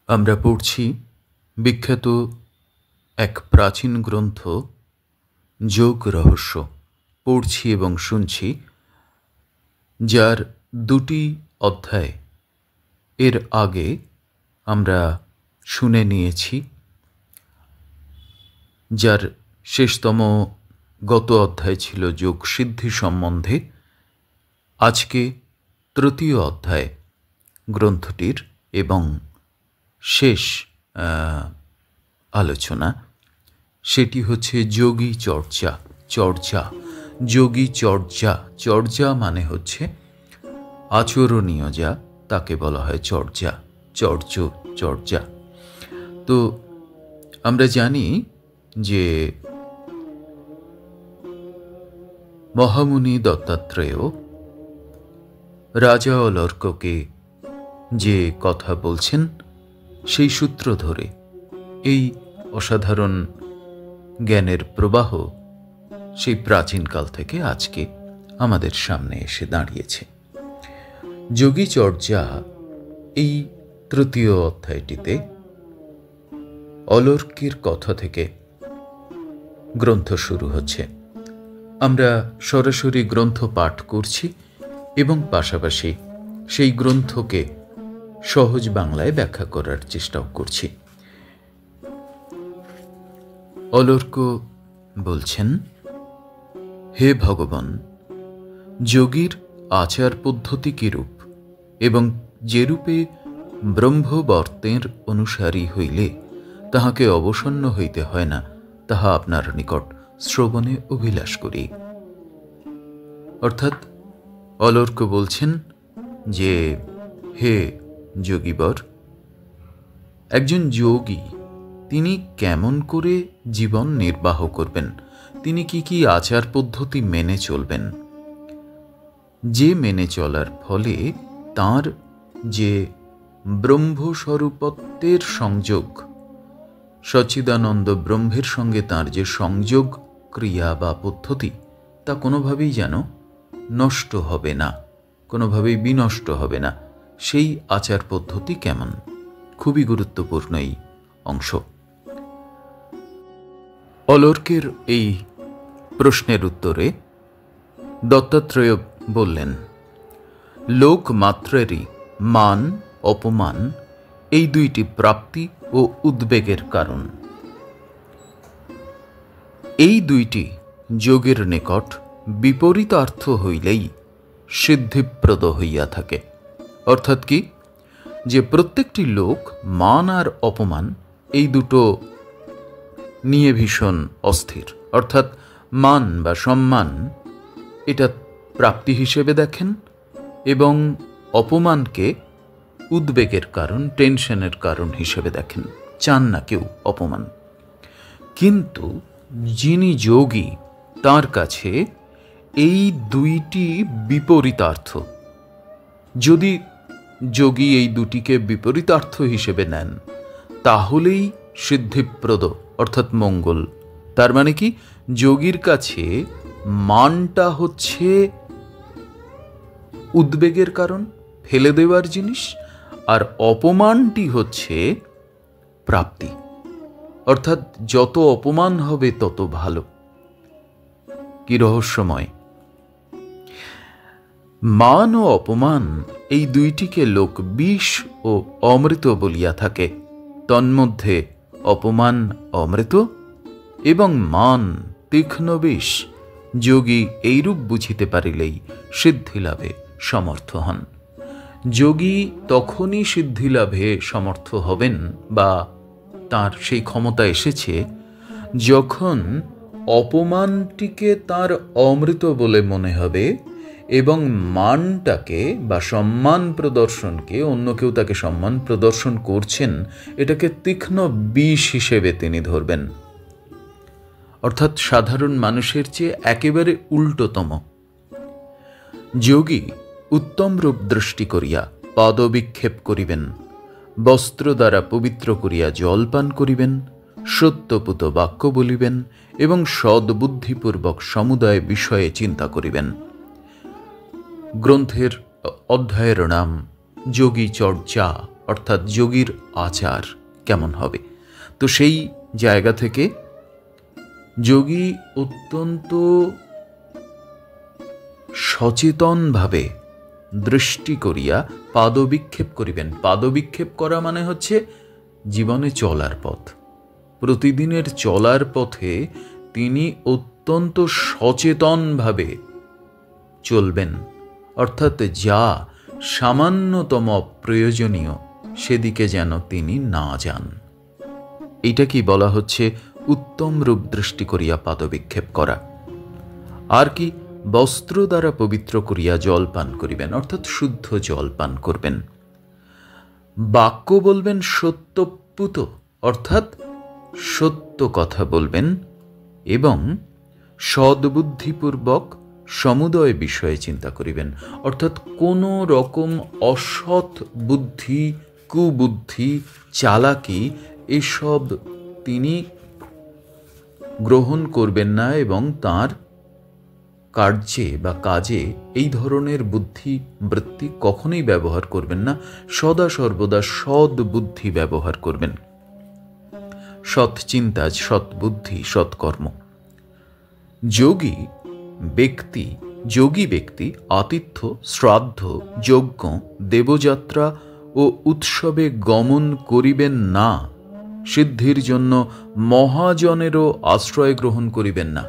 আমরা পড়ছি বিখ্যাত এক প্রাচীন গ্রন্থ যোগ রহস্য পড়ছি এবং শুনছি, যার দুটি অধ্যায় এর আগে আমরা শুনে নিয়েছি, যার শেষতম গত অধ্যায় ছিল যোগ সিদ্ধি সম্বন্ধে। আজকে তৃতীয় অধ্যায় গ্রন্থটির এবং শেষ আলোচনা, সেটি হচ্ছে যোগী চর্চা। যোগী চর্চা। চর্চা মানে হচ্ছে আচরণীয়, যা তাকে বলা হয় চর্চা। তো আমরা জানি যে মহামুনি দত্তাত্রেয় রাজা অলর্ককে যে কথা বলছেন, সেই সূত্র ধরে এই অসাধারণ জ্ঞানের প্রবাহ সেই প্রাচীনকাল থেকে আজকে আমাদের সামনে এসে দাঁড়িয়েছে। যোগী চর্চা এই তৃতীয় অধ্যায়টিতে অলর্কের কথা থেকে গ্রন্থ শুরু হচ্ছে। আমরা সরাসরি গ্রন্থ পাঠ করছি এবং পাশাপাশি সেই গ্রন্থকে সহজ বাংলায় ব্যাখ্যা করার চেষ্টাও করছি। অলর্ক বলছেন, হে ভগবান, যোগীর আচার পদ্ধতি কিরূপ এবং যেরূপে ব্রহ্মবর্তের অনুসারী হইলে তাহাকে অবসন্ন হইতে হয় না, তাহা আপনার নিকট শ্রবণে অভিলাষ করি। অর্থাৎ অলর্ক বলছেন যে, হে যোগীবর, একজন যোগী তিনি কেমন করে জীবন নির্বাহ করবেন, তিনি কি কি আচার পদ্ধতি মেনে চলবেন, যে মেনে চলার ফলে তার যে ব্রহ্মস্বরূপত্বের সংযোগ, সচ্চিদানন্দ ব্রহ্মের সঙ্গে তার যে সংযোগ ক্রিয়া বা পদ্ধতি, তা কোনোভাবেই যেন নষ্ট হবে না, কোনোভাবেই বিনষ্ট হবে না। সেই আচার পদ্ধতি কেমন, খুবই গুরুত্বপূর্ণ এই অংশ। অলর্কের এই প্রশ্নের উত্তরে দত্তাত্রেয় বললেন, লোক মাত্রেরই মান অপমান এই দুইটি প্রাপ্তি ও উদ্বেগের কারণ। এই দুইটি যোগের নিকট বিপরীতার্থ হইলেই সিদ্ধিপ্রদ হইয়া থাকে। অর্থাৎ কি, যে প্রত্যেকটি লোক মান আর অপমান এই দুটো নিয়ে ভীষণ অস্থির। অর্থাৎ মান বা সম্মান এটা প্রাপ্তি হিসেবে দেখেন এবং অপমানকে উদ্বেগের কারণ, টেনশনের কারণ হিসেবে দেখেন, চান না কেউ অপমান। কিন্তু যিনি যোগী, তার কাছে এই দুইটি বিপরীতার্থ। যদি যোগী এই দুটিকে বিপরীতার্থ হিসেবে নেন, তাহলেই সিদ্ধিপ্রদ অর্থাৎ মঙ্গল। তার মানে কি, যোগীর কাছে মানটা হচ্ছে উদ্বেগের কারণ, ফেলে দেওয়ার জিনিস, আর অপমানটি হচ্ছে প্রাপ্তি। অর্থাৎ যত অপমান হবে তত ভালো। কি রহস্যময়! মান ও অপমান এই দুইটিকে লোক বিষ ও অমৃত বলিয়া থাকে। তন্মধ্যে অপমান অমৃত এবং মান তীক্ষ্ণ বিষ। যোগী এইরূপ বুঝিতে পারিলেই সিদ্ধিলাভে সমর্থ হন। যোগী তখনই সিদ্ধিলাভে সমর্থ হবেন বা তার সেই ক্ষমতা এসেছে, যখন অপমানটিকে তার অমৃত বলে মনে হবে এবং মানটাকে বা সম্মান প্রদর্শনকে, অন্য কেউ তাকে সম্মান প্রদর্শন করছেন, এটাকে তীক্ষ্ণ বিষ হিসেবে তিনি ধরবেন। অর্থাৎ সাধারণ মানুষের চেয়ে একেবারে উল্টোতম। যোগী উত্তম রূপ দৃষ্টি করিয়া পাদবিক্ষেপ করিবেন, বস্ত্র দ্বারা পবিত্র করিয়া জলপান করিবেন, সত্যপুত বাক্য বলিবেন এবং সদ্বুদ্ধিপূর্বক সমুদয় বিষয়ে চিন্তা করিবেন। গ্রন্থের অধ্যায়ের নাম যোগী চর্চা অর্থাৎ যোগীর আচার কেমন হবে। তো সেই জায়গা থেকে যোগী অত্যন্ত সচেতনভাবে দৃষ্টি করিয়া পাদবিক্ষেপ করিবেন। পাদবিক্ষেপ করা মানে হচ্ছে জীবনে চলার পথ, প্রতিদিনের চলার পথে তিনি অত্যন্ত সচেতনভাবে চলবেন, অর্থাৎ যা সামান্যতম প্রয়োজনীয় সেদিকে যেন তিনি না যান। এইটা কি বলা হচ্ছে উত্তম রূপ দৃষ্টি করিয়া পাদবিক্ষেপ করা। আর কি, বস্ত্র দ্বারা পবিত্র করিয়া জল পান করিবেন, অর্থাৎ শুদ্ধ জল পান করবেন। বাক্য বলবেন সত্যপুত, অর্থাৎ সত্য কথা বলবেন এবং সদ্বুদ্ধিপূর্বক সমুদয় বিষয়ে চিন্তা করিবেন, অর্থাৎ কোনো রকম অসৎ বুদ্ধি, কুবুদ্ধি, চালাকি এসব তিনি গ্রহণ করবেন না এবং তার কার্যে বা কাজে এই ধরনের বুদ্ধি বৃত্তি কখনোই ব্যবহার করবেন না। সদা সর্বদা সৎ বুদ্ধি ব্যবহার করবেন, সৎ চিন্তা, সৎ বুদ্ধি, সৎকর্ম। যোগী ব্যক্তি আতিথ্য, শ্রাদ্ধ, যজ্ঞ, দেবযাত্রা ও উৎসবে গমন করিবেন না। সিদ্ধির জন্য মহাজনেরও আশ্রয় গ্রহণ করিবেন না।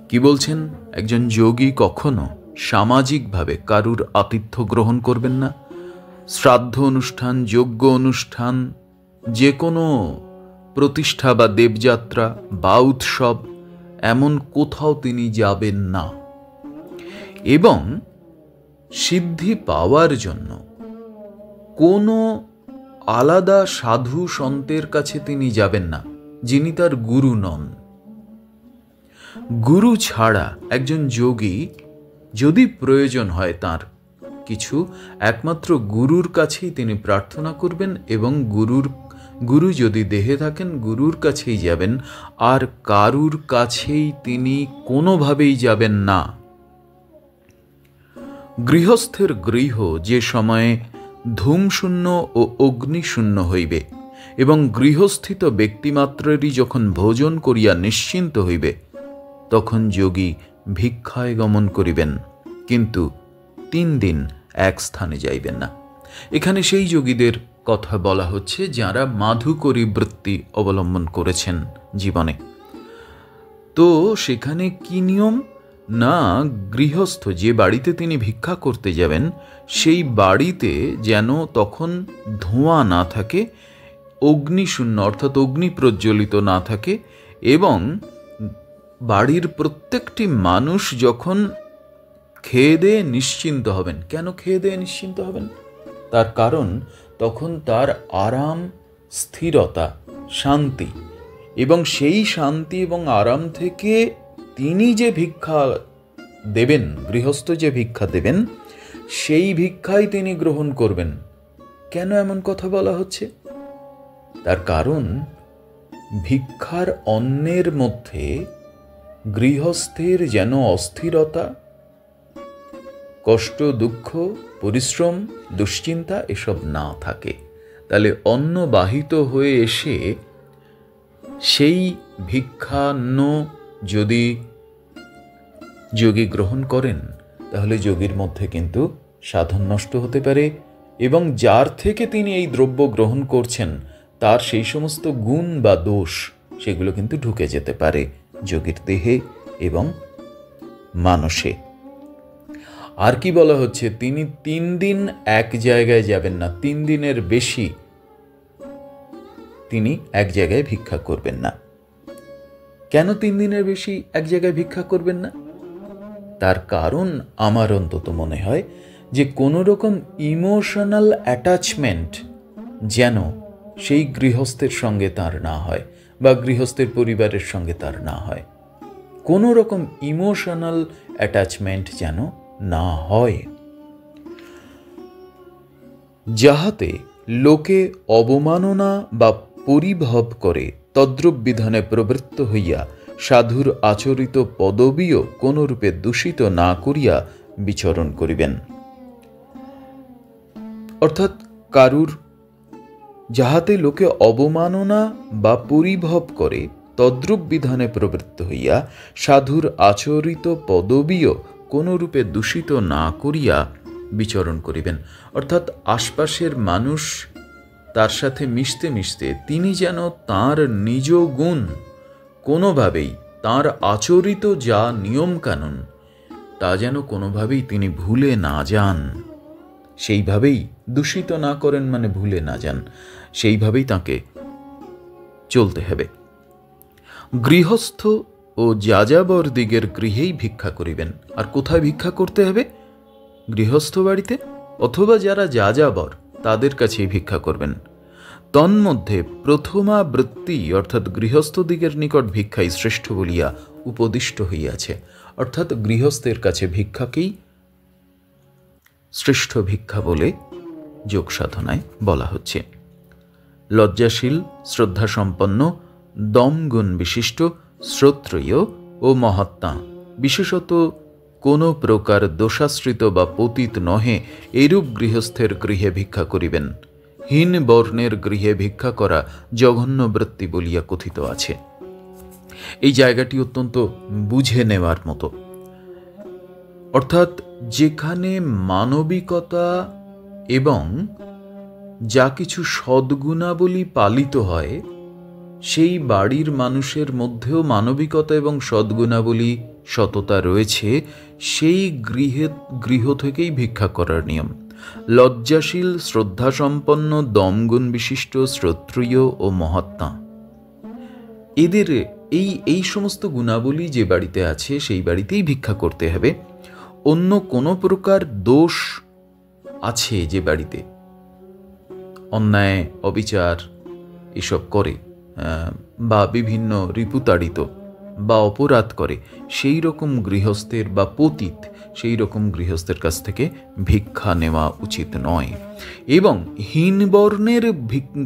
কি বলছেন? একজন যোগী কখনো সামাজিকভাবে কারুর আতিথ্য গ্রহণ করবেন না। শ্রাদ্ধ অনুষ্ঠান, যজ্ঞ অনুষ্ঠান, যে কোনো প্রতিষ্ঠা বা দেবযাত্রা বা উৎসব এমন কোথাও তিনি যাবেন না। এবং সিদ্ধি পাওয়ার জন্য কোনো আলাদা সাধু সন্তের কাছে তিনি যাবেন না, যিনি তার গুরু নন। গুরু ছাড়া একজন যোগী যদি প্রয়োজন হয় তার কিছু, একমাত্র গুরুর কাছেই তিনি প্রার্থনা করবেন এবং গুরু যদি দেহে থাকেন গুরুর কাছেই যাবেন, আর কারুর কাছেই তিনি কোনোভাবেই যাবেন না। গৃহস্থের গৃহ যে সময়ে ধূমশূন্য ও অগ্নিশূন্য হইবে এবং গৃহস্থিত ব্যক্তিমাত্রেরই যখন ভোজন করিয়া নিশ্চিন্ত হইবে, তখন যোগী ভিক্ষায় গমন করিবেন, কিন্তু 3 দিন এক স্থানে যাইবেন না। এখানে সেই যোগীদের কথা বলা হচ্ছে যারা মাধুকরী বৃত্তি অবলম্বন করেছেন জীবনে। তো সেখানে কি নিয়ম? না, গৃহস্থ যে বাড়িতে তিনি ভিক্ষা করতে যাবেন সেই বাড়িতে যেন তখন ধোঁয়া না থাকে, অগ্নিশূন্য অর্থাৎ অগ্নি প্রজ্বলিত না থাকে, এবং বাড়ির প্রত্যেকটি মানুষ যখন খেয়ে দেয়ে নিশ্চিন্ত হবেন। কেন খেয়ে দেয়ে নিশ্চিন্ত হবেন? তার কারণ তখন তার আরাম, স্থিরতা, শান্তি, এবং সেই শান্তি এবং আরাম থেকে তিনি যে ভিক্ষা দেবেন, গৃহস্থ যে ভিক্ষা দেবেন, সেই ভিক্ষাই তিনি গ্রহণ করবেন। কেন এমন কথা বলা হচ্ছে? তার কারণ ভিক্ষার অন্নের মধ্যে গৃহস্থের যেন অস্থিরতা, কষ্ট, দুঃখ, পরিশ্রম, দুশ্চিন্তা এসব না থাকে। তাহলে অন্ন বাহিত হয়ে এসে সেই ভিক্ষান্ন যদি যোগী গ্রহণ করেন, তাহলে যোগীর মধ্যে কিন্তু সাধন নষ্ট হতে পারে এবং যার থেকে তিনি এই দ্রব্য গ্রহণ করছেন তার সেই সমস্ত গুণ বা দোষ সেগুলো কিন্তু ঢুকে যেতে পারে যোগীর দেহে এবং মানসে। আর কি বলা হচ্ছে? তিনি 3 দিন এক জায়গায় যাবেন না, 3 দিনের বেশি তিনি এক জায়গায় ভিক্ষা করবেন না। কেন 3 দিনের বেশি এক জায়গায় ভিক্ষা করবেন না? তার কারণ আমার অন্তত মনে হয় যে কোনো রকম ইমোশনাল অ্যাটাচমেন্ট যেন সেই গৃহস্থের সঙ্গে তার না হয় বা গৃহস্থের পরিবারের সঙ্গে তার না হয়। কোনো রকম ইমোশনাল অ্যাটাচমেন্ট যেন না হয়, যাহাতে লোকে অবমাননা বা পরিভব করে তদ্রূপ বিধানে প্রবৃত্ত হইয়া সাধুর আচরিত পদবীও কোনরূপে দূষিত না করিয়া বিচরণ করিবেন। অর্থাৎ কারুর যাহাতে লোকে অবমাননা বা পরিভব করে তদ্রূপ বিধানে প্রবৃত্ত হইয়া সাধুর আচরিত পদবীও কোনরূপে দূষিত না করিয়া বিচরণ করিবেন। অর্থাৎ আশপাশের মানুষ তার সাথে মিশতে মিশতে তিনি যেন তাঁর নিজ গুণ কোনোভাবেই, তাঁর আচরিত যা নিয়মকানুন তা যেন কোনোভাবেই তিনি ভুলে না যান, সেইভাবেই দূষিত না করেন, মানে ভুলে না যান, সেইভাবেই তাকে চলতে হবে। গৃহস্থ ও যাযাবর দিগের গৃহেই ভিক্ষা করিবেন। আর কোথায় ভিক্ষা করতে হবে? গৃহস্থ বাড়িতে, অথবা যারা যাযাবর তাদের কাছেই ভিক্ষা করবেন। তন্মধ্যে প্রথমা বৃত্তি অর্থাৎ গৃহস্থ দিগের নিকট ভিক্ষাই শ্রেষ্ঠ বলিয়া উপদিষ্ট হইয়াছে। অর্থাৎ গৃহস্থের কাছে ভিক্ষাকেই শ্রেষ্ঠ ভিক্ষা বলে যোগ সাধনায় বলা হচ্ছে। লজ্জাশীল, শ্রদ্ধাসম্পন্ন, দমগুণ বিশিষ্ট, শ্রোত্রিয় ও মহাত্মা, বিশেষত কোনো প্রকার দোষাশ্রিত বা পতিত নহে এরূপ গৃহস্থের গৃহে ভিক্ষা করিবেন। হীন বর্ণের গৃহে ভিক্ষা করা জঘন্য বৃত্তি বলিয়া কথিত আছে। এই জায়গাটি অত্যন্ত বুঝে নেওয়ার মতো। অর্থাৎ যেখানে মানবিকতা এবং যা কিছু সদ্গুণাবলী পালিত হয়, সেই বাড়ির মানুষের মধ্যেও মানবিকতা এবং সদ্গুণাবলী সততা রয়েছে, সেই গৃহ থেকেই ভিক্ষা করার নিয়ম। লজ্জাশীল, শ্রদ্ধাসম্পন্ন, দমগুণ বিশিষ্ট, শ্রোত্রিয় ও মহাত্মা, এদের এই সমস্ত গুণাবলী যে বাড়িতে আছে সেই বাড়িতেই ভিক্ষা করতে হবে। অন্য কোনো প্রকার দোষ আছে যে বাড়িতে, অন্যায় অবিচার এসব করে বা বিভিন্ন রিপুতাড়িত বা অপরাধ করে, সেই রকম গৃহস্থের বা পতিত, সেই রকম গৃহস্থের কাছ থেকে ভিক্ষা নেওয়া উচিত নয়। এবং হীনবর্ণের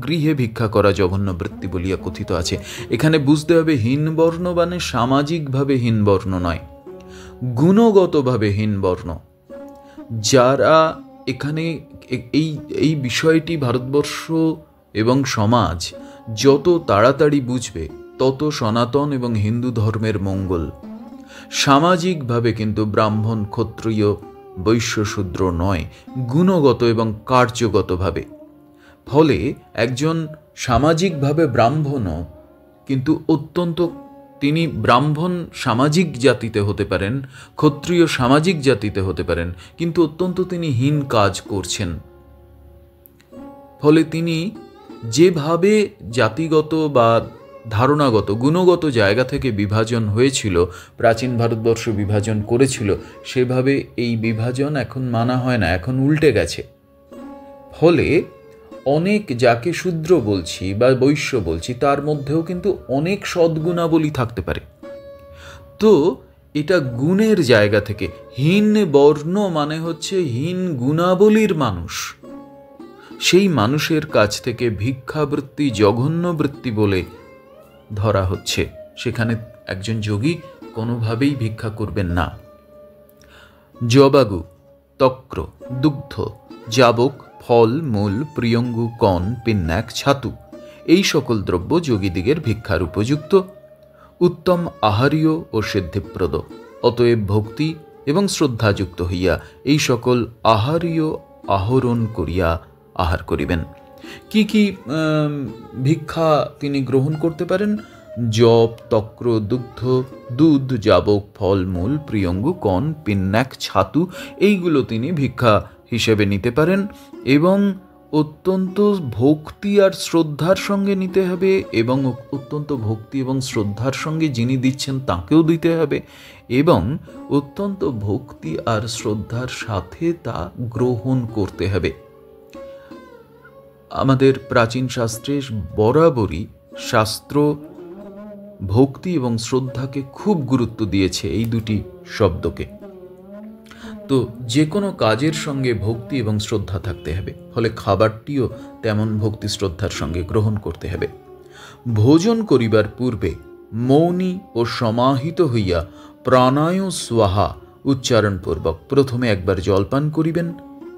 গৃহে ভিক্ষা করা জঘন্য বৃত্তি বলিয়া কথিত আছে। এখানে বুঝতে হবে হীনবর্ণ মানে সামাজিকভাবে হীনবর্ণ নয়, গুণগতভাবে হীনবর্ণ। যারা এখানে এই বিষয়টি ভারতবর্ষ এবং সমাজ যত তাড়াতাড়ি বুঝবে তত সনাতন এবং হিন্দু ধর্মের মঙ্গল। সামাজিকভাবে কিন্তু ব্রাহ্মণ, ক্ষত্রিয়, বৈশ্য, শূদ্র নয়, গুণগত এবং কার্যগতভাবে। ফলে একজন সামাজিকভাবে ব্রাহ্মণও কিন্তু অত্যন্ত, তিনি ব্রাহ্মণ সামাজিক জাতিতে হতে পারেন, ক্ষত্রিয় সামাজিক জাতিতে হতে পারেন, কিন্তু অত্যন্ত তিনি হীন কাজ করছেন। ফলে তিনি যেভাবে জাতিগত বা ধারণাগত, গুণগত জায়গা থেকে বিভাজন হয়েছিল, প্রাচীন ভারতবর্ষ বিভাজন করেছিল, সেভাবে এই বিভাজন এখন মানা হয় না, এখন উল্টে গেছে। ফলে অনেক, যাকে শূদ্র বলছি বা বৈশ্য বলছি, তার মধ্যেও কিন্তু অনেক সদ্গুণাবলী থাকতে পারে। তো এটা গুণের জায়গা থেকে, হীন বর্ণ মানে হচ্ছে হীন গুণাবলীর মানুষ, সেই মানুষের কাছ থেকে ভিক্ষাবৃত্তি জঘন্য বৃত্তি বলে ধরা হচ্ছে। সেখানে একজন যোগী কোনোভাবেই ভিক্ষা করবেন না। জবাগু, তক্র, দুগ্ধ, জাবক, ফল, মূল, প্রিয়ঙ্গু, কণ, পিন্নাক, ছাতু, এই সকল দ্রব্য যোগীদিগের ভিক্ষার উপযুক্ত, উত্তম আহারীয় ও সিদ্ধিপ্রদ। অতএব ভক্তি এবং শ্রদ্ধাযুক্ত হইয়া এই সকল আহারীয় আহরণ করিয়া আহার করিবেন। কি কি ভিক্ষা তিনি গ্রহণ করতে পারেন? জব, তক্র, দুগ্ধ, দুধ, জাবক, ফল, মূল, প্রিয়ঙ্গু, কণ, পিন্নাক, ছাতু, এইগুলো তিনি ভিক্ষা হিসেবে নিতে পারেন। এবং অত্যন্ত ভক্তি আর শ্রদ্ধার সঙ্গে নিতে হবে, এবং অত্যন্ত ভক্তি এবং শ্রদ্ধার সঙ্গে যিনি দিচ্ছেন তাকেও দিতে হবে, এবং অত্যন্ত ভক্তি আর শ্রদ্ধার সাথে তা গ্রহণ করতে হবে। আমাদের প্রাচীন শাস্ত্রে বরাবরই শাস্ত্র ভক্তি এবং শ্রদ্ধাকে খুব গুরুত্ব দিয়েছে, এই দুটি শব্দকে। তো যে কোনো কাজের সঙ্গে ভক্তি এবং শ্রদ্ধা থাকতে হবে, ফলে খাবারটিও তেমন ভক্তি শ্রদ্ধার সঙ্গে গ্রহণ করতে হবে। ভোজন করিবার পূর্বে মৌনী ও সমাহিত হইয়া প্রাণায় স্বাহা উচ্চারণপূর্বক প্রথমে একবার জলপান করিবেন।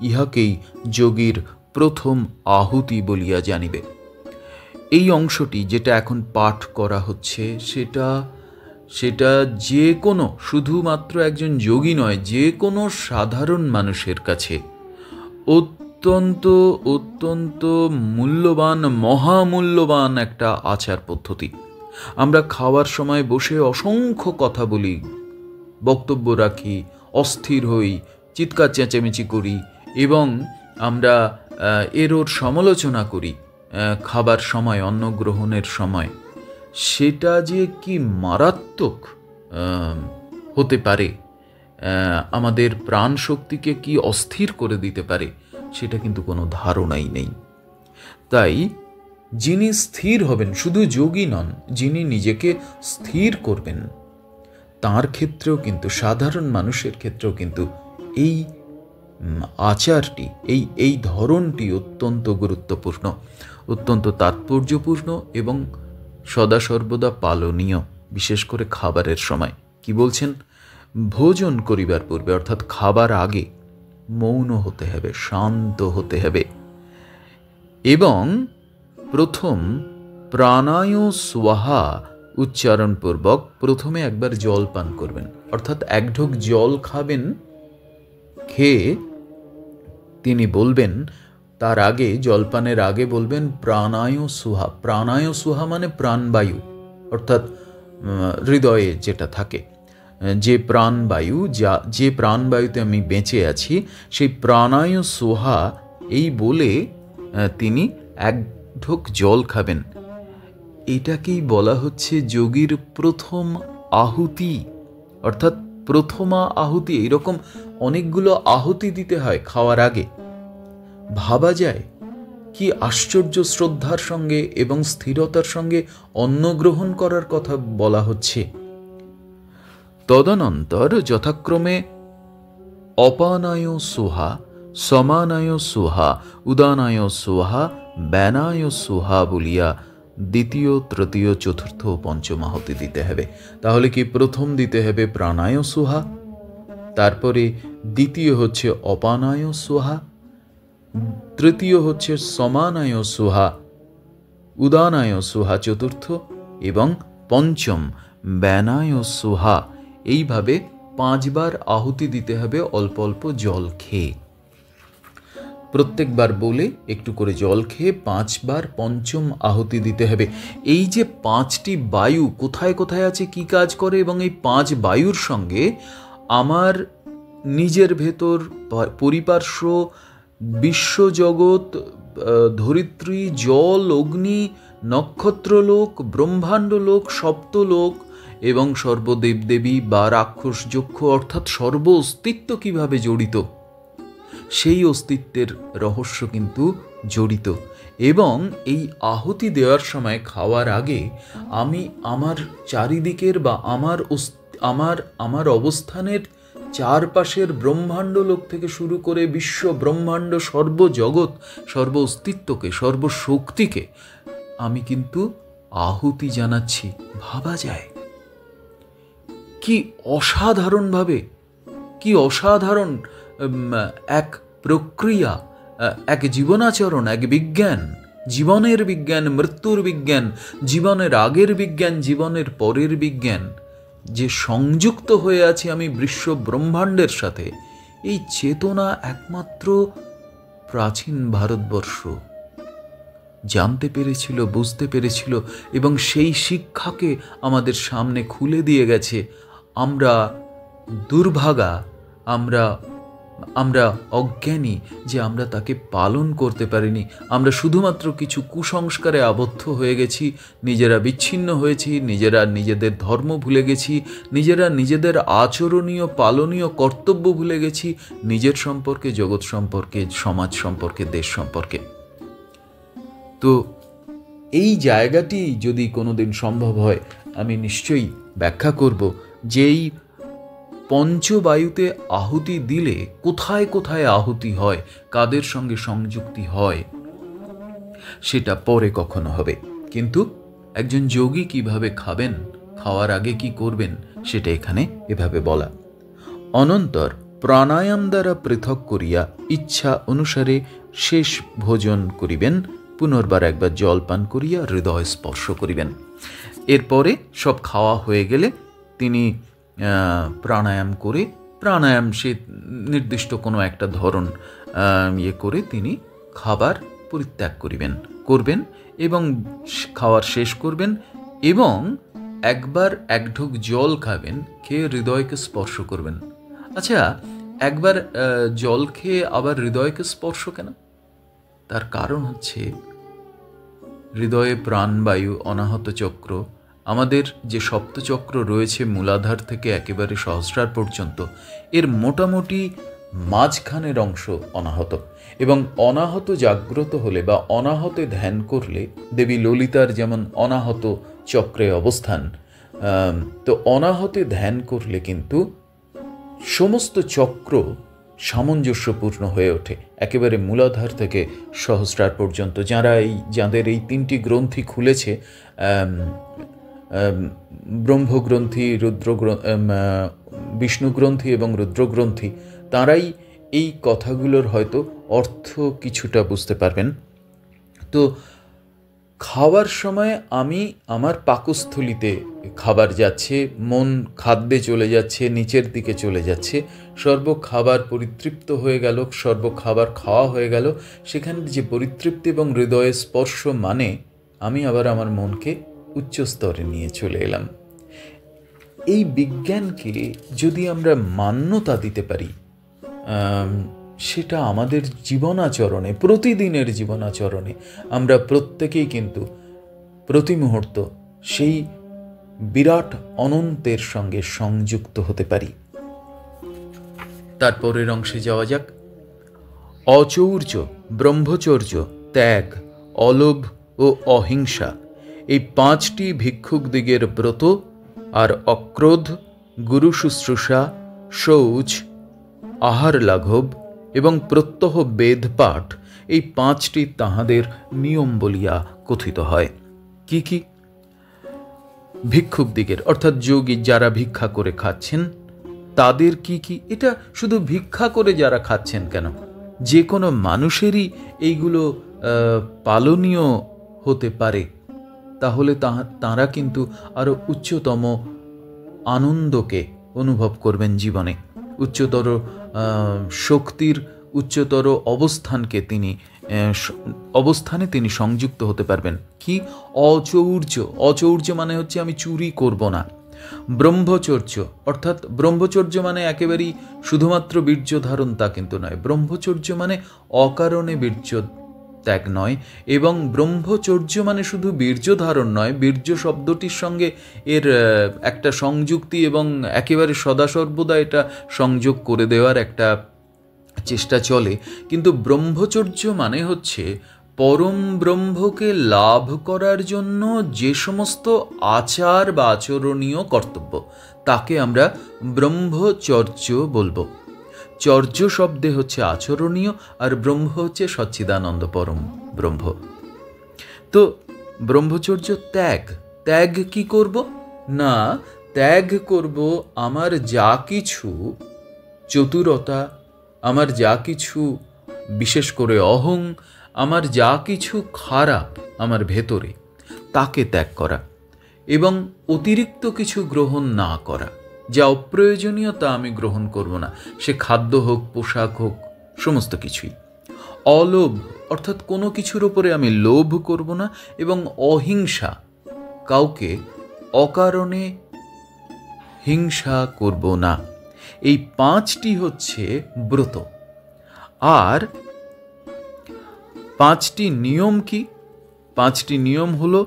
ইহাকেই যোগীর প্রথম আহুতি বলিয়া জানিবে। এই অংশটি যেটা এখন পাঠ করা হচ্ছে সেটা যে কোনো, শুধুমাত্র একজন যোগী নয়, যে কোনো সাধারণ মানুষের কাছে অত্যন্ত অত্যন্ত মূল্যবান, মহামূল্যবান একটা আচার পদ্ধতি। আমরা খাওয়ার সময় বসে অসংখ্য কথা বলি, বক্তব্য রাখি, অস্থির হই, চিৎকার চেঁচামেচি করি এবং আমরা এর ওর সমালোচনা করি খাবার সময়, অন্ন গ্রহণের সময়। সেটা যে কি মারাত্মক হতে পারে, আমাদের প্রাণ শক্তিকে কি অস্থির করে দিতে পারে, সেটা কিন্তু কোনো ধারণাই নেই। তাই যিনি স্থির হবেন, শুধু যোগী নন, যিনি নিজেকে স্থির করবেন, তার ক্ষেত্রেও কিন্তু, সাধারণ মানুষের ক্ষেত্রেও কিন্তু এই আচারটি, এই ধরনটি অত্যন্ত গুরুত্বপূর্ণ, অত্যন্ত তাৎপর্যপূর্ণ এবং সদা সর্বদা পালনীয়, বিশেষ করে খাবারের সময়। কি বলছেন? ভোজন করিবার পূর্বে, অর্থাৎ খাবার আগে মৌন হতে হবে, শান্ত হতে হবে এবং প্রথম প্রাণায় স্বাহা উচ্চারণপূর্বক প্রথমে একবার জল পান করবেন, অর্থাৎ এক ঢোক জল খাবেন। খেয়ে তিনি বলবেন, তার আগে, জলপানের আগে বলবেন প্রাণায় সুহা। প্রাণায় সুহা মানে প্রাণবায়ু, অর্থাৎ হৃদয়ে যেটা থাকে, যে প্রাণবায়ু, যে প্রাণবায়ুতে আমি বেঁচে আছি, সেই প্রাণায় সুহা এই বলে তিনি এক ঢোক জল খাবেন। এটাকেই বলা হচ্ছে যোগীর প্রথম আহুতি, অর্থাৎ প্রথমা আহুতি। এরকম অনেকগুলো আহুতি দিতে হয় খাওয়ার আগে। ভাবা যায় কি আশ্চর্য শ্রদ্ধার সঙ্গে এবং স্থিরতার সঙ্গে অন্ন গ্রহণ করার কথা বলা হচ্ছে। তদনন্তর যথাক্রমে অপানায় সোহা, সমানায় সোহা, উদানায় সোহা, ব্যানায় সোহা বলিয়া দ্বিতীয়, তৃতীয়, চতুর্থ ও পঞ্চম আহুতি দিতে হবে। তাহলে কি প্রথম দিতে হবে প্রাণায় সোহা, তারপরে দ্বিতীয় হচ্ছে অপানায় সোহা, তৃতীয় হচ্ছে সমানায় সোহা, উদানায় সোহা চতুর্থ এবং পঞ্চম ব্যানায় সোহা। এইভাবে 5 বার আহুতি দিতে হবে অল্প অল্প জল খেয়ে। প্রত্যেকবার বলে একটু করে জল খেয়ে 5 বার পঞ্চম আহুতি দিতে হবে। এই যে 5টি বায়ু কোথায় কোথায় আছে, কি কাজ করে, এবং এই 5 বায়ুর সঙ্গে আমার নিজের ভেতর, পরিপার্শ্ব, বিশ্বজগৎ, ধরিত্রী, জল, অগ্নি, নক্ষত্রলোক, ব্রহ্মাণ্ডলোক, সপ্তলোক এবং সর্বদেবদেবী বা রাক্ষস যক্ষ, অর্থাৎ সর্ব অস্তিত্ব কিভাবে জড়িত, সেই অস্তিত্বের রহস্য কিন্তু জড়িত। এবং এই আহুতি দেওয়ার সময়, খাওয়ার আগে, আমি আমার চারিদিকের বা আমার অবস্থানের চারপাশের ব্রহ্মাণ্ড লোক থেকে শুরু করে বিশ্ব ব্রহ্মাণ্ড, সর্বজগৎ, সর্ব অস্তিত্বকে, সর্বশক্তিকে আমি কিন্তু আহুতি জানাচ্ছি। ভাবা যায় কি অসাধারণভাবে, কি অসাধারণ এক প্রক্রিয়া, এক জীবনাচরণ, এক বিজ্ঞান, জীবনের বিজ্ঞান, মৃত্যুর বিজ্ঞান, জীবনের আগের বিজ্ঞান, জীবনের পরের বিজ্ঞান, যে সংযুক্ত হয়ে আছি আমি বিশ্ব ব্রহ্মাণ্ডের সাথে। এই চেতনা একমাত্র প্রাচীন ভারতবর্ষ জানতে পেরেছিল, বুঝতে পেরেছিল এবং সেই শিক্ষাকে আমাদের সামনে খুলে দিয়ে গেছে। আমরা দুর্ভাগা, আমরা অজ্ঞানী যে আমরা তাকে পালন করতে পারিনি। আমরা শুধুমাত্র কিছু কুসংস্কারে আবদ্ধ হয়ে গেছি, নিজেরা বিচ্ছিন্ন হয়েছি, নিজেরা নিজেদের ধর্ম ভুলে গেছি, নিজেরা নিজেদের আচরণীয় পালনীয় কর্তব্য ভুলে গেছি, নিজের সম্পর্কে, জগৎ সম্পর্কে, সমাজ সম্পর্কে, দেশ সম্পর্কে। তো এই জায়গাটি যদি কোনোদিন সম্ভব হয়, আমি নিশ্চয়ই ব্যাখ্যা করব যে এই পঞ্চবায়ুতে আহুতি দিলে কোথায় কোথায় আহুতি হয়, কাদের সঙ্গে সংযুক্তি হয়, সেটা পরে কখনো হবে। কিন্তু একজন যোগী কিভাবে খাবেন, খাওয়ার আগে কি করবেন, সেটা এখানে এভাবে বলা। অনন্তর প্রাণায়াম দ্বারা পৃথক করিয়া ইচ্ছা অনুসারে শেষ ভোজন করিবেন, পুনর্বার একবার জল পান করিয়া হৃদয় স্পর্শ করিবেন। এরপরে সব খাওয়া হয়ে গেলে তিনি প্রাণায়াম করে, প্রাণায়াম সে নির্দিষ্ট কোনো একটা ধরন করে তিনি খাবার পরিত্যাগ করবেন এবং খাওয়ার শেষ করবেন এবং একবার এক ঢোক জল খাবেন, খেয়ে হৃদয়কে স্পর্শ করবেন। আচ্ছা, একবার জল খেয়ে আবার হৃদয়কে স্পর্শ কেন? তার কারণ হচ্ছে হৃদয়ে প্রাণবায়ু, অনাহত চক্র, আমাদের যে সপ্তচক্র রয়েছে মূলাধার থেকে একেবারে সহস্রার পর্যন্ত, এর মোটামুটি মাঝখানের অংশ অনাহত, এবং অনাহত জাগ্রত হলে বা অনাহতে ধ্যান করলে, দেবী ললিতার যেমন অনাহত চক্রে অবস্থান, তো অনাহতে ধ্যান করলে কিন্তু সমস্ত চক্র সামঞ্জস্যপূর্ণ হয়ে ওঠে, একেবারে মূলাধার থেকে সহস্রার পর্যন্ত। যাদের এই তিনটি গ্রন্থি খুলেছে, ব্রহ্মগ্রন্থি, বিষ্ণুগ্রন্থি এবং রুদ্রগ্রন্থি, তারাই এই কথাগুলোর হয়তো অর্থ কিছুটা বুঝতে পারবেন। তো খাওয়ার সময় আমি আমার পাকস্থলিতে খাবার যাচ্ছে, মন খাদ্যে চলে যাচ্ছে, নিচের দিকে চলে যাচ্ছে, সর্বখাবার পরিতৃপ্ত হয়ে গেল, সর্বখাবার খাওয়া হয়ে গেল, সেখানে যে পরিতৃপ্তি এবং হৃদয়ে স্পর্শ মানে আমি আবার আমার মনকে উচ্চ স্তরে নিয়ে চলে এলাম। এই বিজ্ঞানকে যদি আমরা মান্যতা দিতে পারি, সেটা আমাদের জীবনাচরণে, প্রতিদিনের জীবনাচরণে আমরা প্রত্যেকেই কিন্তু প্রতি মুহূর্ত সেই বিরাট অনন্তের সঙ্গে সংযুক্ত হতে পারি। তারপরের অংশে যাওয়া যাক। অচৌর্য, ব্রহ্মচর্য, ত্যাগ, অলোভ ও অহিংসা, এই পাঁচটি ভিক্ষুকদিগের ব্রত। আর অক্রোধ, গুরু শুশ্রূষা, শৌচ, আহার লাঘব এবং প্রত্যহ বেদপাঠ, এই পাঁচটি তাহাদের নিয়ম বলিয়া কথিত হয়। কি কি? ভিক্ষুকদিগের অর্থাৎ যোগী যারা ভিক্ষা করে খাচ্ছেন তাদের কি কি? এটা শুধু ভিক্ষা করে যারা খাচ্ছেন কেন, যে কোনো মানুষেরই এইগুলো পালনীয় হতে পারে, তাহলে তাঁরা কিন্তু আরো উচ্চতম আনন্দকে অনুভব করবেন জীবনে, উচ্চতর শক্তির উচ্চতর অবস্থানে তিনি সংযুক্ত হতে পারবেন। কি? অচৌর্য, অচৌর্য মানে হচ্ছে আমি চুরি করব না। ব্রহ্মচর্য, অর্থাৎ ব্রহ্মচর্য মানে একেবারেই শুধুমাত্র বীর্য ধারণ তা কিন্তু নয়, ব্রহ্মচর্য মানে অকারণে বীর্য ত্যাগ নয়, এবং ব্রহ্মচর্য মানে শুধু বীর্য ধারণ নয়, বীর্য শব্দটির সঙ্গে এর একটা সংযুক্তি এবং একেবারে সদা সর্বদা এটা সংযোগ করে দেওয়ার একটা চেষ্টা চলে। কিন্তু ব্রহ্মচর্য মানে হচ্ছে পরম ব্রহ্মকে লাভ করার জন্য যে সমস্ত আচার বা আচরণীয় কর্তব্য, তাকে আমরা ব্রহ্মচর্য বলবো। চর্য শব্দে হচ্ছে আচরণীয়, আর ব্রহ্ম হচ্ছে সচ্চিদানন্দ পরম ব্রহ্ম। তো ব্রহ্মচর্য ত্যাগ, ত্যাগ কি করব না, ত্যাগ করব আমার যা কিছু চতুরতা, আমার যা কিছু বিশেষ করে অহং, আমার যা কিছু খারাপ আমার ভেতরে, তাকে ত্যাগ করা এবং অতিরিক্ত কিছু গ্রহণ না করা। যা অপ্রয়োজনীয় তা আমি গ্রহণ করব না, সে খাদ্য হোক, পোশাক হোক, সমস্ত কিছুই। অলোভ, অর্থাৎ কোনো কিছুর উপরে আমি লোভ করব না, এবং অহিংসা, কাউকে অকারণে হিংসা করব না। এই পাঁচটি হচ্ছে ব্রত। আর পাঁচটি নিয়ম কি? পাঁচটি নিয়ম হলো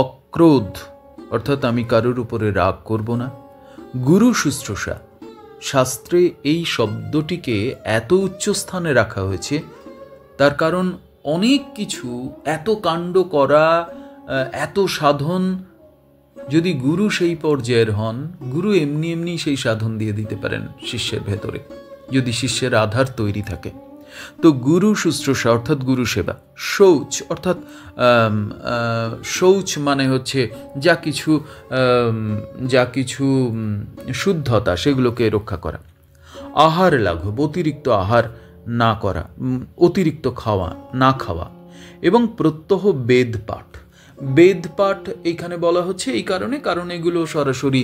অক্রোধ, অর্থাৎ আমি কারোর উপরে রাগ করব না। গুরু শুশ্রূষা, শাস্ত্রে এই শব্দটিকে এত উচ্চ স্থানে রাখা হয়েছে, তার কারণ অনেক কিছু, এত কাণ্ড করা, এত সাধন, যদি গুরু সেই পর্যায়ের হন, গুরু এমনি এমনি সেই সাধন দিয়ে দিতে পারেন শিষ্যের ভেতরে, যদি শিষ্যের আধার তৈরি থাকে। তো গুরু শুশ্রূষা অর্থাৎ গুরু সেবা। শৌচ অর্থাৎ শৌচ মানে হচ্ছে যা কিছু শুদ্ধতা, সেগুলোকে রক্ষা করা। আহার লাঘব, অতিরিক্ত আহার না করা, অতিরিক্ত খাওয়া না খাওয়া, এবং প্রত্যহ বেদপাঠ। বেদপাঠ এখানে বলা হচ্ছে এই কারণ এগুলো সরাসরি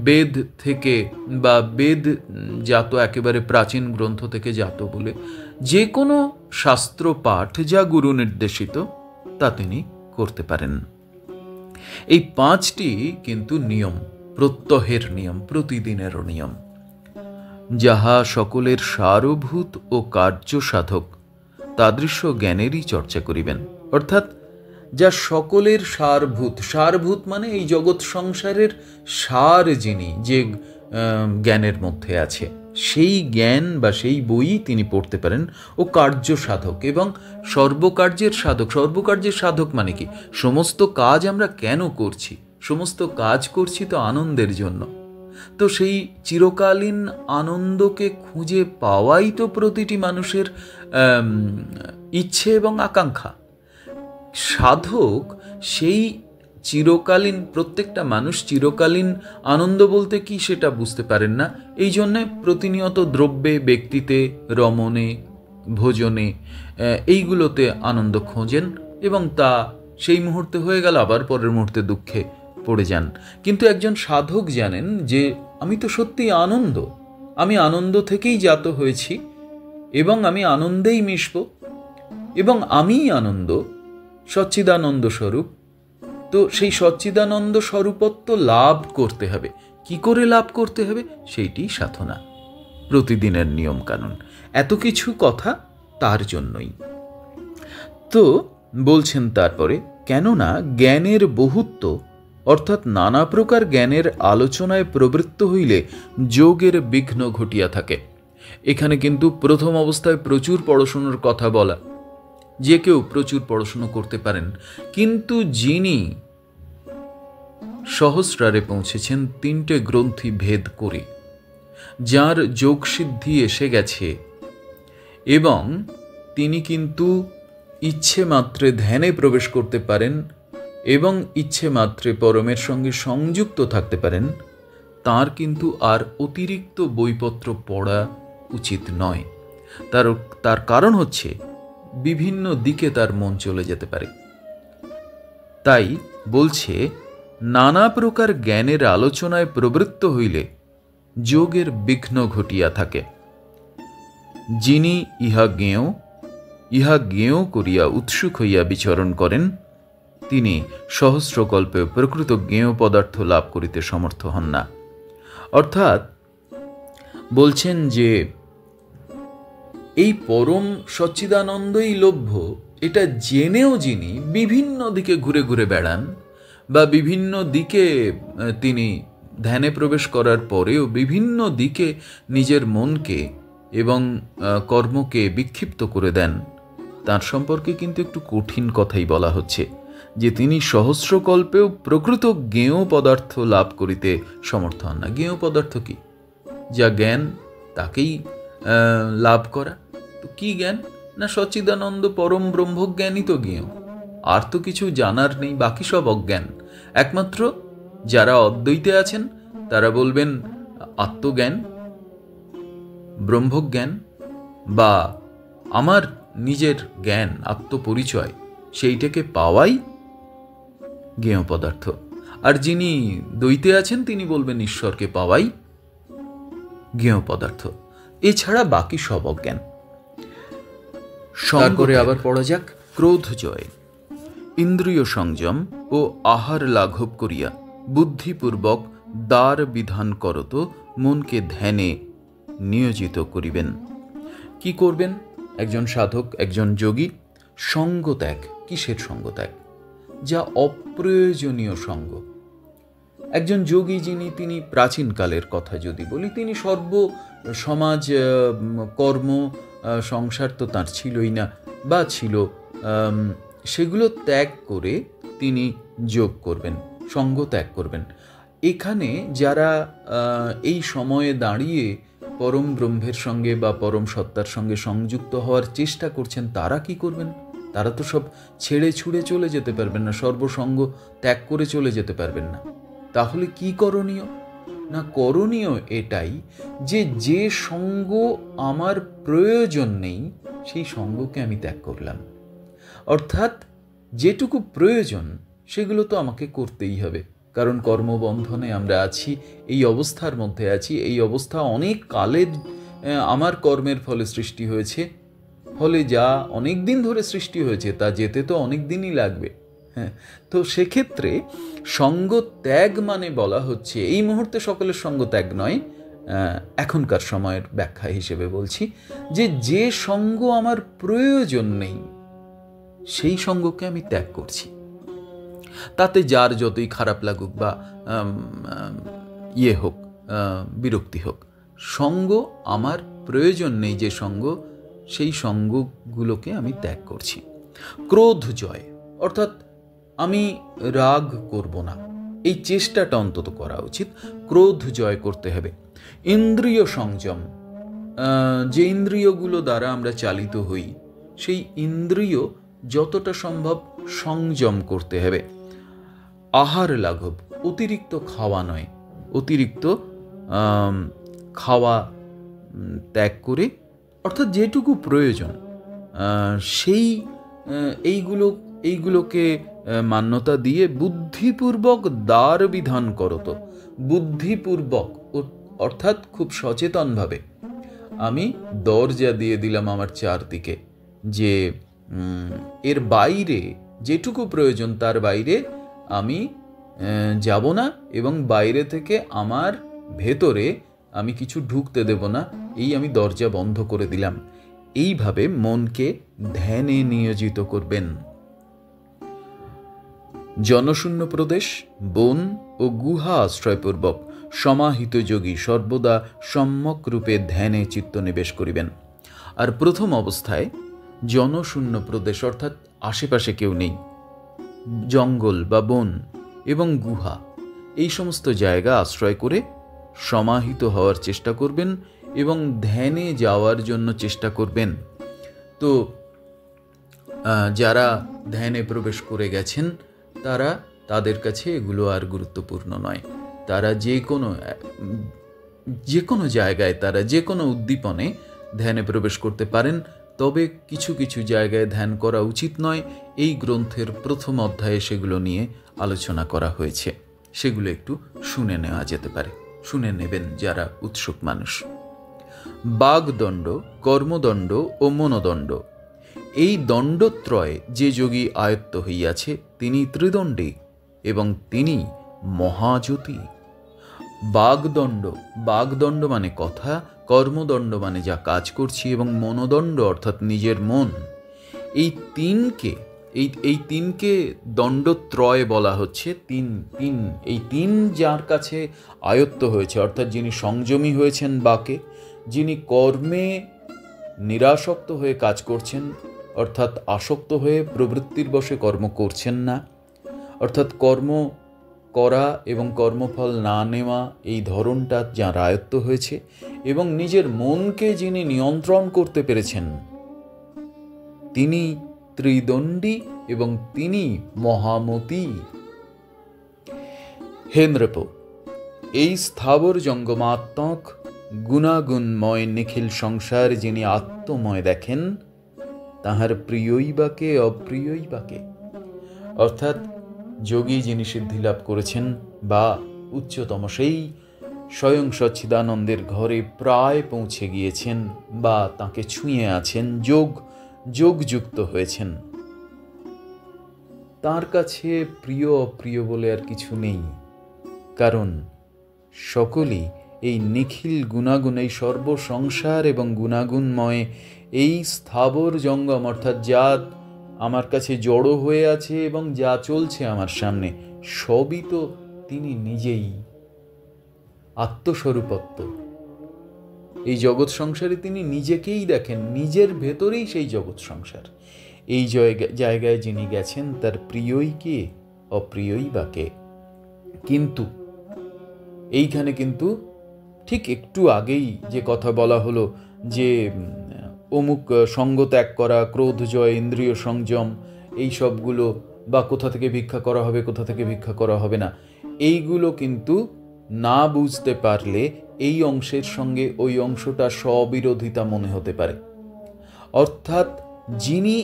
বেদ থেকে বা বেদ জাত, একেবারে প্রাচীন গ্রন্থ থেকে জাত বলে যে কোনো শাস্ত্র পাঠ যা গুরু নির্দেশিত তা তিনি করতে পারেন। এই 5টি কিন্তু নিয়ম, প্রত্যহের নিয়ম, প্রতিদিনেরও নিয়ম। যাহা সকলের সারভূত ও কার্য সাধক তাদৃশ্য জ্ঞানেরই চর্চা করিবেন। অর্থাৎ যা সকলের সারভূত, সারভূত মানে এই জগৎ সংসারের সার যিনি, যে জ্ঞানের মধ্যে আছে, সেই জ্ঞান বা সেই বই তিনি পড়তে পারেন। ও কার্য সাধক এবং সর্বকার্যের সাধক। সর্বকার্যের সাধক মানে কি? সমস্ত কাজ আমরা কেন করছি? সমস্ত কাজ করছি তো আনন্দের জন্য। তো সেই চিরকালীন আনন্দকে খুঁজে পাওয়াই তো প্রতিটি মানুষের ইচ্ছে এবং আকাঙ্ক্ষা। সাধক সেই চিরকালীন, প্রত্যেকটা মানুষ চিরকালীন আনন্দ বলতে কি সেটা বুঝতে পারেন না, এই জন্যে প্রতিনিয়ত দ্রব্যে, ব্যক্তিতে, রমণে, ভোজনে, এইগুলোতে আনন্দ খোঁজেন এবং তা সেই মুহূর্তে হয়ে গেল, আবার পরের মুহূর্তে দুঃখে পড়ে যান। কিন্তু একজন সাধক জানেন যে আমি তো সত্যি আনন্দ, আমি আনন্দ থেকেই জাত হয়েছি এবং আমি আনন্দেই মিশব এবং আমিই আনন্দ, সচ্চিদানন্দ স্বরূপ। তো সেই সচ্চিদানন্দ স্বরূপত্ব লাভ করতে হবে। কি করে লাভ করতে হবে? সেইটি সাধনা, প্রতিদিনের নিয়ম কানুন, এত কিছু কথা তার জন্যই। তো বলছেন তারপরে, কেননা জ্ঞানের বহুত্ব অর্থাৎ নানা প্রকার জ্ঞানের আলোচনায় প্রবৃত্ত হইলে যোগের বিঘ্ন ঘটিয়া থাকে। এখানে কিন্তু প্রথম অবস্থায় প্রচুর পড়াশুনোর কথা বলা, যে কেউ প্রচুর পড়াশুনো করতে পারেন, কিন্তু যিনি সহস্রারে পৌঁছেছেন 3টে গ্রন্থি ভেদ করে, যার যোগসিদ্ধি এসে গেছে এবং তিনি কিন্তু ইচ্ছে মাত্রে ধ্যানে প্রবেশ করতে পারেন এবং ইচ্ছে মাত্রে পরমের সঙ্গে সংযুক্ত থাকতে পারেন, তার কিন্তু আর অতিরিক্ত বইপত্র পড়া উচিত নয়। তার কারণ হচ্ছে বিভিন্ন দিকে তার মন চলে যেতে পারে। তাই বলছে, নানা প্রকার জ্ঞানের আলোচনায় প্রবৃত্ত হইলে যোগের বিঘ্ন ঘটিয়া থাকে। যিনি ইহা জ্ঞেয় করিয়া উৎসুক হইয়া বিচরণ করেন, তিনি সহস্রকল্পে প্রকৃত জ্ঞেয় পদার্থ লাভ করিতে সমর্থ হন না। অর্থাৎ বলছেন যে এই পরম সচ্চিদানন্দই লভ্য, এটা জেনেও যিনি বিভিন্ন দিকে ঘুরে ঘুরে বেড়ান বা বিভিন্ন দিকে তিনি ধ্যানে প্রবেশ করার পরেও বিভিন্ন দিকে নিজের মনকে এবং কর্মকে বিক্ষিপ্ত করে দেন, তার সম্পর্কে কিন্তু একটু কঠিন কথাই বলা হচ্ছে যে তিনি সহস্রকল্পেও প্রকৃত জ্ঞেয় পদার্থ লাভ করিতে সমর্থ হন না। জ্ঞেয় পদার্থ কি? যা জ্ঞান তাকেই লাভ করা। তো কি জ্ঞান? না সচ্চিদানন্দ পরম ব্রহ্মজ্ঞানই তো জ্ঞেয়, আর তো কিছু জানার নেই, বাকি সব অজ্ঞান। একমাত্র যারা অদ্বৈতে আছেন তারা বলবেন আত্মজ্ঞান, ব্রহ্মজ্ঞান বা আমার নিজের জ্ঞান, আত্মপরিচয়, সেইটাকে পাওয়াই জ্ঞেয় পদার্থ। আর যিনি দ্বৈতে আছেন তিনি বলবেন ঈশ্বরকে পাওয়াই জ্ঞেয় পদার্থ, এছাড়া বাকি সব অজ্ঞান। তারপরে আবার পড়া যাক, ক্রোধ জয়, ইন্দ্রিয় সংযম ও আহার লাঘব করিয়া বুদ্ধিপূর্বক দ্বার বিধান করত মনকে ধ্যানে নিয়োজিত করিবেন। কি করবেন একজন সাধক, একজন যোগী? সঙ্গত্যাগ। কিসের সঙ্গত্যাগ? যা অপ্রয়োজনীয় সঙ্গ। একজন যোগী যিনি, তিনি প্রাচীনকালের কথা যদি বলি, তিনি সমাজ, কর্ম, সংসার তো তার ছিলই না বা ছিল, সেগুলো ত্যাগ করে তিনি যোগ করবেন, সঙ্গ ত্যাগ করবেন। এখানে যারা এই সময়ে দাঁড়িয়ে পরম ব্রহ্মের সঙ্গে বা পরম সত্তার সঙ্গে সংযুক্ত হওয়ার চেষ্টা করছেন, তারা কি করবেন? তারা তো সব ছেড়ে ছুড়ে চলে যেতে পারবেন না, সর্বসঙ্গ ত্যাগ করে চলে যেতে পারবেন না। তাহলে কি করণীয়? না করণীয় এটাই যে সঙ্গ আমার প্রয়োজন নেই সেই সঙ্গকে আমি ত্যাগ করলাম। অর্থাৎ যেটুকু প্রয়োজন সেগুলো তো আমাকে করতেই হবে, কারণ কর্মবন্ধনে আমরা আছি, এই অবস্থার মধ্যে আছি। এই অবস্থা অনেক কালের আমার কর্মের ফলে সৃষ্টি হয়েছে, ফলে যা অনেক দিন ধরে সৃষ্টি হয়েছে তা যেতে তো অনেক দিনই লাগবে। হ্যাঁ, তো সেক্ষেত্রে সঙ্গ ত্যাগ মানে বলা হচ্ছে এই মুহূর্তে সকলের সঙ্গ ত্যাগ নয়, এখনকার সময়ের ব্যাখ্যা হিসেবে বলছি যে সঙ্গ আমার প্রয়োজন নেই সেই সঙ্গকে আমি ত্যাগ করছি। তাতে যার যতই খারাপ লাগুক বা হোক, বিরক্তি হোক, সঙ্গ আমার প্রয়োজন নেই যে সঙ্গ, সেই সঙ্গগুলোকে আমি ত্যাগ করছি। ক্রোধ জয়, অর্থাৎ আমি রাগ করব না, এই চেষ্টাটা অন্তত করা উচিত। ক্রোধ জয় করতে হবে। ইন্দ্রিয় সংযম, যে ইন্দ্রিয়গুলো দ্বারা আমরা চালিত হই সেই ইন্দ্রিয় যতটা সম্ভব সংযম করতে হবে। আহার লাঘব, অতিরিক্ত খাওয়া নয়, অতিরিক্ত খাওয়া ত্যাগ করে, অর্থাৎ যেটুকু প্রয়োজন সেই এইগুলোকে মান্যতা দিয়ে বুদ্ধিপূর্বক দ্বার বিধান করত। বুদ্ধিপূর্বক অর্থাৎ খুব সচেতনভাবে আমি দরজা দিয়ে দিলাম আমার চারদিকে, যে এর বাইরে যেটুকু প্রয়োজন তার বাইরে আমি যাব না, এবং বাইরে থেকে আমার ভেতরে আমি কিছু ঢুকতে দেব না, এই আমি দরজা বন্ধ করে দিলাম। এইভাবে মনকে ধ্যানে নিয়োজিত করবেন। জনশূন্য প্রদেশ, বন ও গুহা আশ্রয়পূর্বক সমাহিত যোগী সর্বদা সম্যক রূপে ধ্যানে চিত্তনিবেশ করিবেন। আর প্রথম অবস্থায় জনশূন্য প্রদেশ অর্থাৎ আশেপাশে কেউ নেই, জঙ্গল বা বন এবং গুহা, এই সমস্ত জায়গা আশ্রয় করে সমাহিত হওয়ার চেষ্টা করবেন এবং ধ্যানে যাওয়ার জন্য চেষ্টা করবেন। তো যারা ধ্যানে প্রবেশ করে গেছেন তাদের কাছে এগুলো আর গুরুত্বপূর্ণ নয়। তারা যে কোনো জায়গায়, তারা যে কোনো উদ্দীপনে ধ্যানে প্রবেশ করতে পারেন। তবে কিছু কিছু জায়গায় ধ্যান করা উচিত নয়, এই গ্রন্থের প্রথম অধ্যায়ে সেগুলো নিয়ে আলোচনা করা হয়েছে, সেগুলো একটু শুনে নেওয়া যেতে পারে, শুনে নেবেন যারা উৎসুক মানুষ। বাগদণ্ড, কর্মদণ্ড ও মনোদণ্ড, এই দণ্ডত্রয় যে যোগী আয়ত্ত হইয়াছে তিনি ত্রিদণ্ডী এবং তিনি মহাজ্যোতি। বাগদণ্ড মানে কথা, কর্মদণ্ড মানে যা কাজ করছি, এবং মনোদণ্ড অর্থাৎ নিজের মন। এই তিনকে দণ্ডত্রয় বলা হচ্ছে। এই তিন যার কাছে আয়ত্ত হয়েছে, অর্থাৎ যিনি সংযমী হয়েছেন বাকে, যিনি কর্মে নিরাসক্ত হয়ে কাজ করছেন, অর্থাৎ আসক্ত হয়ে প্রবৃত্তির বশে কর্ম করছেন না, অর্থাৎ কর্ম করা এবং কর্মফল না নেওয়া এই ধরনটা যার আয়ত্ত হয়েছে, এবং নিজের মনকে যিনি নিয়ন্ত্রণ করতে পেরেছেন, তিনি ত্রিদণ্ডী এবং তিনি মহামতি। হে নৃপ, এই স্থাবর জঙ্গমাত্মক গুণাগুণময় নিখিল সংসার যিনি আত্মময় দেখেন, তাহার প্রিয়ই বাকে অপ্রিয়ই বাকে, অর্থাৎ যোগী যিনি সিদ্ধি লাভ করেছেন বা উচ্চতম সেই স্বয়ং সচ্চিদানন্দের ঘরে প্রায় পৌঁছে গিয়েছেন বা তাকে ছুঁয়ে আছেন, যোগযুক্ত হয়েছেন, তার কাছে প্রিয় অপ্রিয় বলে আর কিছু নেই। কারণ সকলেই এই নিখিল গুণাগুণ, এই সর্বসংসার এবং গুণাগুণময় এই স্থাবর জঙ্গম, অর্থাৎ যা আমার কাছে জড়ো হয়ে আছে এবং যা চলছে আমার সামনে, সবই তো তিনি নিজেই। আত্মস্বরূপত্ব, এই জগৎ সংসারে তিনি নিজেকেই দেখেন, নিজের ভেতরেই সেই জগৎ সংসার। এই জায়গায় যিনি গেছেন তার প্রিয়ই কে অপ্রিয়ই বা কে। কিন্তু এইখানে কিন্তু ঠিক একটু আগেই যে কথা বলা হলো যে অমুক সঙ্গ ত্যাগ করা, ক্রোধ জয়, ইন্দ্রিয় সংযম, এই সবগুলো, বা কোথা থেকে ভিক্ষা করা হবে কোথা থেকে ভিক্ষা করা হবে না, এইগুলো কিন্তু না বুঝতে পারলে এই অংশের সঙ্গে ওই অংশটা স্ববিরোধিতা মনে হতে পারে। অর্থাৎ যিনি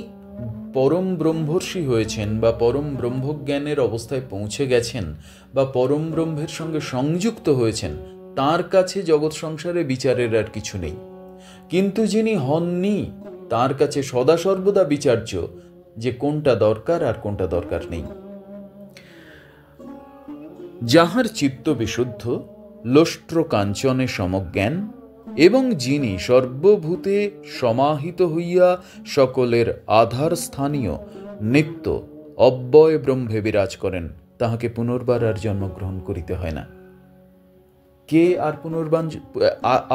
পরম ব্রহ্মর্ষি হয়েছেন বা পরম ব্রহ্মজ্ঞানের অবস্থায় পৌঁছে গেছেন বা পরম ব্রহ্মের সঙ্গে সংযুক্ত হয়েছেন, তার কাছে জগৎ সংসারে বিচারের আর কিছু নেই। কিন্তু যিনি হননি, তার কাছে সদা সর্বদা বিচার্য যে কোনটা দরকার আর কোনটা দরকার নেই। যাহার চিত্ত বিশুদ্ধ, লোষ্ট্র কাঞ্চনে সমজ্ঞান, এবং যিনি সর্বভূতে সমাহিত হইয়া সকলের আধার স্থানীয় নিত্য অব্যয় ব্রহ্মে বিরাজ করেন, তাহাকে পুনর্বার আর জন্মগ্রহণ করিতে হয় না। কে আর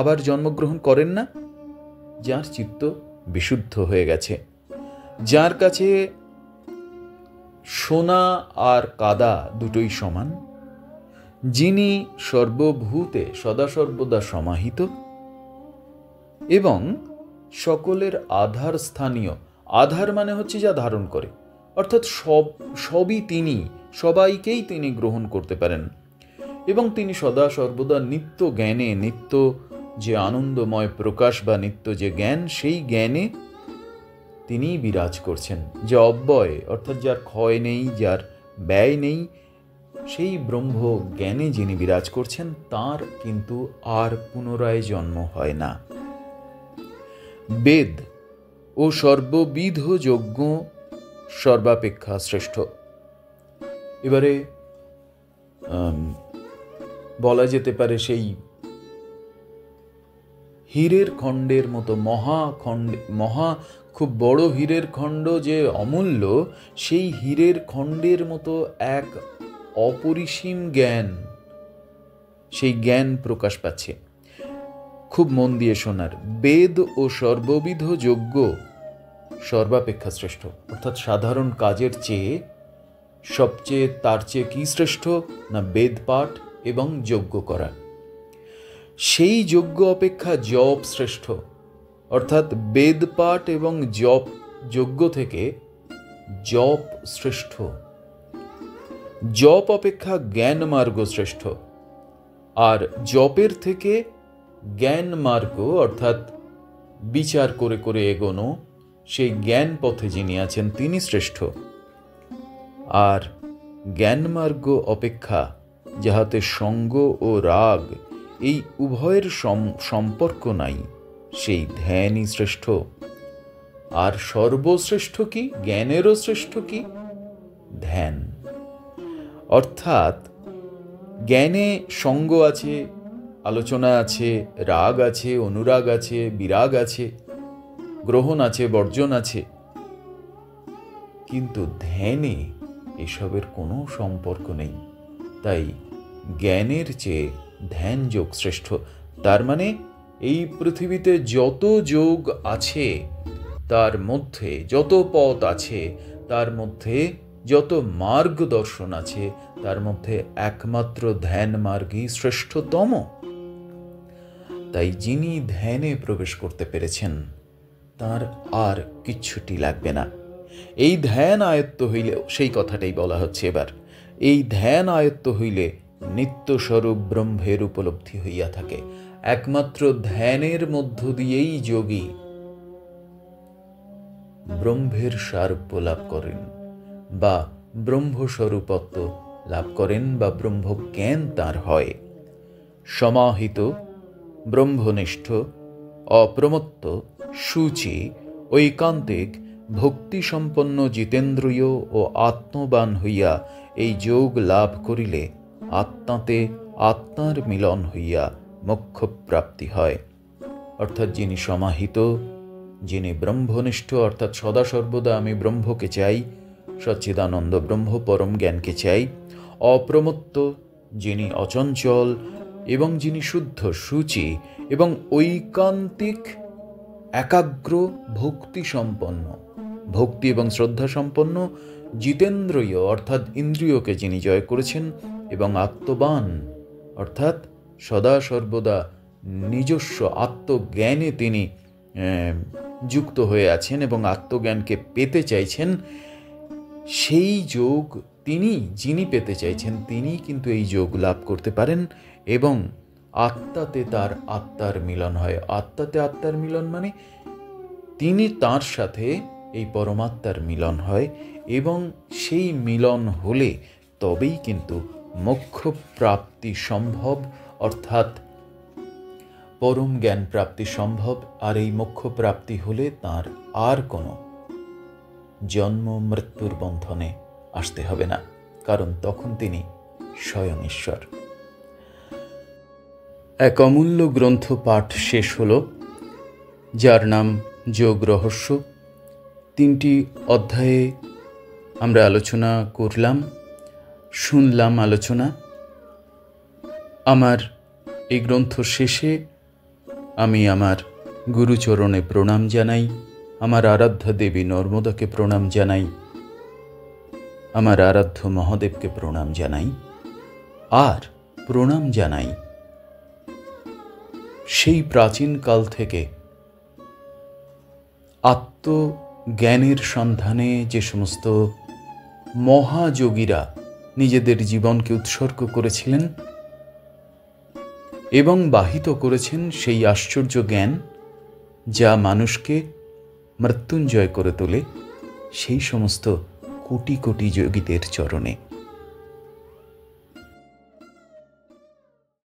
আবার জন্মগ্রহণ করেন না? যার চিত্ত বিশুদ্ধ হয়ে গেছে, যার কাছে সোনা আর কাদা দুটোই সমান, যিনি সর্বভূতে সদা সর্বদা সমাহিত এবং সকলের আধার স্থানীয়। আধার মানে হচ্ছে যা ধারণ করে, অর্থাৎ সবই তিনি, সবাইকেই তিনি গ্রহণ করতে পারেন এবং তিনি সদা সর্বদা নিত্য জ্ঞানে, নিত্য যে আনন্দময় প্রকাশ বা নিত্য যে জ্ঞান, সেই জ্ঞানে তিনি বিরাজ করছেন। যে অব্যয়, অর্থাৎ যার ক্ষয় নেই, যার ব্যয় নেই, সেই ব্রহ্ম জ্ঞানে যিনি বিরাজ করছেন, তার কিন্তু আর পুনরায় জন্ম হয় না। বেদ ও সর্ববিধ যজ্ঞ সর্বাপেক্ষা শ্রেষ্ঠ। এবারে বলা যেতে পারে সেই হীরের খণ্ডের মতো মহা খুব বড় হীরের খণ্ড যে অমূল্য, সেই হীরের খণ্ডের মতো এক অপরিসীম জ্ঞান, সেই জ্ঞান প্রকাশ পাচ্ছে। খুব মন দিয়ে শোনার, বেদ ও সর্ববিধ যজ্ঞ সর্বাপেক্ষা শ্রেষ্ঠ, অর্থাৎ সাধারণ কাজের চেয়ে সবচেয়ে তার চেয়ে কি শ্রেষ্ঠ না বেদ পাঠ এবং যজ্ঞ করা। সেই যজ্ঞ অপেক্ষা জপ শ্রেষ্ঠ, অর্থাৎ বেদ পাঠ এবং যজ্ঞ থেকে জপ শ্রেষ্ঠ। জপ অপেক্ষা জ্ঞান মার্গ শ্রেষ্ঠ, আর জপের থেকে জ্ঞান মার্গ অর্থাৎ বিচার করে করে এগোনো, সেই জ্ঞান পথে যিনি আছেন তিনি শ্রেষ্ঠ। আর জ্ঞান মার্গ অপেক্ষা যাহাতে সঙ্গ ও রাগ এই উভয়ের সম্পর্ক নাই, সেই ধ্যানই শ্রেষ্ঠ। আর সর্বশ্রেষ্ঠ কি? জ্ঞানেরও শ্রেষ্ঠ কি? ধ্যান। অর্থাৎ জ্ঞানে সঙ্গ আছে, আলোচনা আছে, রাগ আছে, অনুরাগ আছে, বিরাগ আছে, গ্রহণ আছে, বর্জন আছে, কিন্তু ধ্যানে এসবের কোনো সম্পর্ক নেই। তাই জ্ঞানের চেয়ে ধ্যান যোগ শ্রেষ্ঠ। তার মানে এই পৃথিবীতে যত যোগ আছে, তার মধ্যে যত পথ আছে, তার মধ্যে যত মার্গ দর্শন আছে, তার মধ্যে একমাত্র ধ্যান মার্গই শ্রেষ্ঠতম। তাই যিনি ধ্যানে প্রবেশ করতে পেরেছেন, তার আর কিচ্ছুটি লাগবে না। এই ধ্যান আয়ত্ত হইলে, সেই কথাটাই বলা হচ্ছে এবার, এই ধ্যান আয়ত্ত হইলে নিত্যস্বরূপ ব্রহ্মের উপলব্ধি হইয়া থাকে। একমাত্র ধ্যানের মধ্য দিয়েই যোগী ব্রহ্মের সারূপ্য লাভ করেন বা ব্রহ্মস্বরূপত্ব লাভ করেন বা ব্রহ্মজ্ঞান তার হয়। সমাহিত, ব্রহ্মনিষ্ঠ, অপ্রমত্ত, শুচি, ঐকান্তিক, ভক্তিসম্পন্ন, জিতেন্দ্রিয় ও আত্মবান হইয়া এই যোগ লাভ করিলে আত্মাতে আত্মার মিলন হইয়া মোক্ষপ্রাপ্তি হয়। অর্থাৎ যিনি সমাহিত, যিনি ব্রহ্মনিষ্ঠ, অর্থাৎ সদা সর্বদা আমি ব্রহ্মকে চাই, সচ্চিদানন্দ ব্রহ্ম পরম জ্ঞানকে চাই। অপ্রমত্ত, যিনি অচঞ্চল এবং যিনি শুদ্ধ, শুচি এবং ঐকান্তিক, একাগ্র, ভক্তি সম্পন্ন, ভক্তি এবং শ্রদ্ধা সম্পন্ন, জিতেন্দ্রিয় অর্থাৎ ইন্দ্রিয়কে যিনি জয় করেছেন, এবং আত্মবান অর্থাৎ সদা সর্বদা নিজস্ব আত্মজ্ঞানে তিনি যুক্ত হয়ে আছেন এবং আত্মজ্ঞানকে পেতে চাইছেন। সেই যোগ যিনি পেতে চাইছেন, তিনি কিন্তু এই যোগ লাভ করতে পারেন এবং আত্মাতে তার আত্মার মিলন হয়। আত্মাতে আত্মার মিলন মানে তিনি তার সাথে এই পরমাত্মার মিলন হয়, এবং সেই মিলন হলে তবেই কিন্তু মোক্ষ প্রাপ্তি সম্ভব, অর্থাৎ পরম জ্ঞান প্রাপ্তি সম্ভব। আর এই মোক্ষ প্রাপ্তি হলে তার আর কোনো জন্ম মৃত্যুর বন্ধনে আসতে হবে না, কারণ তখন তিনি স্বয়ং ঈশ্বর। এক অমূল্য গ্রন্থ পাঠ শেষ হল, যার নাম যোগ রহস্য। 3টি অধ্যায়ে আমরা আলোচনা করলাম, শুনলাম আলোচনা। আমার এই গ্রন্থ শেষে আমি আমার গুরুচরণে প্রণাম জানাই, আমার আরাধ্যা দেবী নর্মদাকে প্রণাম জানাই, আমার আরাধ্য মহাদেবকে প্রণাম জানাই, আর প্রণাম জানাই সেই প্রাচীনকাল থেকে আত্মজ্ঞানের সন্ধানে যে সমস্ত মহাযোগীরা নিজেদের জীবনকে উৎসর্গ করেছিলেন এবং বাহিত করেছেন সেই আশ্চর্য জ্ঞান, যা মানুষকে মৃত্যুঞ্জয় করে তোলে, সেই সমস্ত কোটি কোটি যোগীদের চরণে